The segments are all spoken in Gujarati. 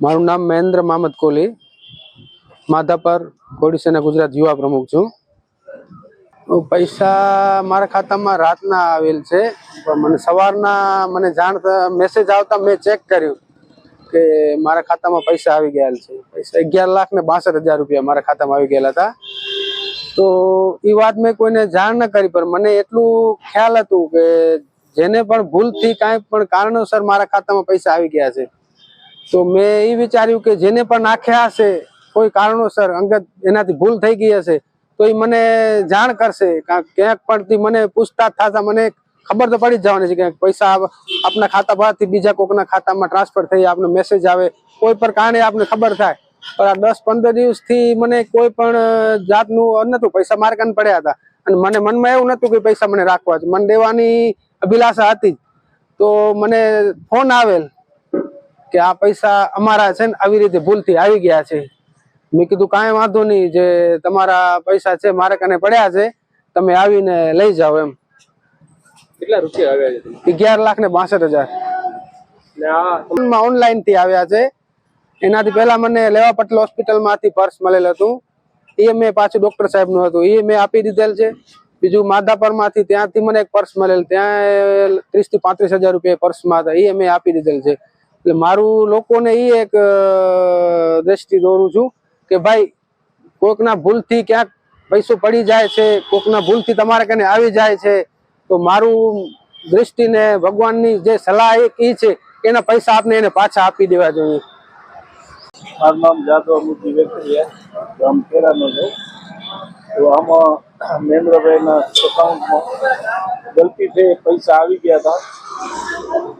મારું નામ મહેન્દ્ર મામદ કોહલી, માધાપર કોળી સેના ગુજરાત યુવા પ્રમુખ છું। પૈસા મારા ખાતામાં રાતના આવેલ છે, પણ મને સવારના મને જાણ મેસેજ આવતા મેં ચેક કર્યું કે મારા ખાતામાં પૈસા આવી ગયા છે। પૈસા 11,62,000 રૂપિયા મારા ખાતામાં આવી ગયેલા હતા। તો એ વાત મેં કોઈને જાણ ન કરી, પણ મને એટલું ખ્યાલ હતું કે જેને પણ ભૂલથી કાંઈ પણ કારણોસર મારા ખાતામાં પૈસા આવી ગયા છે, તો મેં એ વિચાર્યું કે જેને પણ નાખ્યા હશે કોઈ કારણોસર અંગત એનાથી ભૂલ થઈ ગઈ હશે તો એ મને જાણ કરશે। ક્યાંક પણ મને પૂછતાછ થતા મને ખબર તો પડી જ જવાની છે કે પૈસા આપના ખાતા પરથી બીજા કોઈકના ખાતામાં ટ્રાન્સફર થઈ આપનો મેસેજ આવે, કોઈ પણ કારણે આપને ખબર થાય। પણ આ 10-15 દિવસથી મને કોઈ પણ જાતનું નહોતું, પૈસા મારા કાન પડ્યા હતા અને મને મનમાં એવું નહોતું કે પૈસા મને રાખવા છે, મને દેવાની અભિલાષા હતી। તો મને ફોન આવેલ કે આ પૈસા અમારા છે ને આવી રીતે ભૂલથી આવી ગયા છે। મેં કીધું કાંઈ વાંધો નહીં, જે તમારા પૈસા છે મારા કને પડ્યા છે, તમે આવીને લઈ જાઓ એમ। કેટલા રૂપિયા આવ્યા છે? 11,62,000 ઓનલાઈન થી આવ્યા છે। એનાથી પહેલા મને લેવા પટેલ હોસ્પિટલ માંથી પર્સ મળેલ હતું, એ મેં પાછું ડોક્ટર સાહેબ નું હતું, એ મેં આપી દીધેલ છે। બીજું માધાપર માંથી ત્યાંથી મને એક પર્સ મળેલ, ત્યાં 30,000 થી 35,000 રૂપિયા પર્સમાં હતા, એ મેં આપી દીધેલ છે। એટલે મારું લોકોને એ એક દ્રષ્ટિ દોરું છું કે ભાઈ કોઈકના ભૂલથી ક્યાંક પૈસો પડી જાય છે, કોઈકના ભૂલથી તમારા કને આવી જાય છે, તો મારું દ્રષ્ટિને ભગવાનની જે સલાહ એ છે એના પૈસા આપને એને પાછા આપી દેવા જોઈએ। મારું નામ જાદવ અમુજી વેકરિયા, ગામ કેરાનો છે। તો આમાં મહેન્દ્રભાઈના એકાઉન્ટમાં ગલતીથી પૈસા આવી ગયા હતા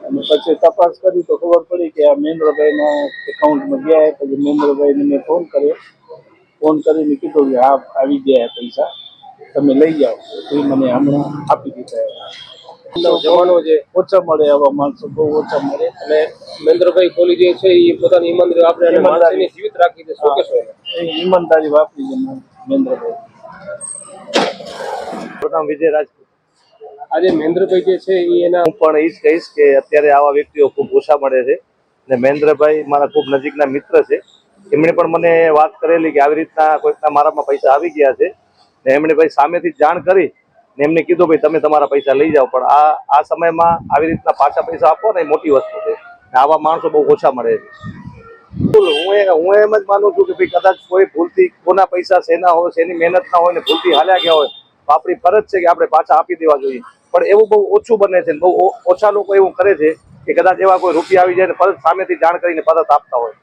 અને પછી તપાસ કરી તો ખબર પડી કે આ મહેન્દ્રભાઈના એકાઉન્ટમાં ગયા। પછી મહેન્દ્રભાઈને મેં ફોન કરીને કીધું કે હા આવી ગયા પૈસા, તમે લઈ જાઓ, તો એ મને હમણાં આપી દીધા। જમાનો છે ઓછા મળે, આવા માણસો બહુ ઓછા મળે। અને મહેન્દ્રભાઈ કોહલી જે છે એ પોતાની ઈમાનદારી આપણે માણસને જીવિત રાખી દે, શું કહેશો? એ ઈમાનદારી વાપરી છે મહેન્દ્રભાઈ। પ્રથમ વિજય રાજપૂત। આજે મહેન્દ્રભાઈ જે છે એ એના હું પણ એ જ કહીશ કે અત્યારે આવા વ્યક્તિઓ ખૂબ ઓછા મળે છે ને મહેન્દ્રભાઈ મારા ખૂબ નજીકના મિત્ર છે। એમણે પણ મને વાત કરેલી કે આવી રીતના કોઈકના મારામાં પૈસા આવી ગયા છે ને એમણે ભાઈ સામેથી જાણ કરી ને એમને કીધું ભાઈ તમે તમારા પૈસા લઈ જાઓ, પણ આ સમયમાં આવી રીતના પાછા પૈસા આપો ને એ મોટી વસ્તુ છે, આવા માણસો બહુ ઓછા મળે છે। હું એમ જ માનું છું કે ભાઈ કદાચ કોઈ ભૂલથી કોના પૈસા શેના હોય, શેની મહેનત ના હોય ને ભૂલથી હાલ્યા ગયા હોય તો આપણી ફરજ છે કે આપણે પાછા આપી દેવા જોઈએ, પણ એવું બહુ ઓછું બને છે, બહુ ઓછા લોકો એવું કરે છે કે કદાચ એવા કોઈ રૂપિયા આવી જાય ને પરત સામેથી જાણ કરીને પરત આપતા હોય।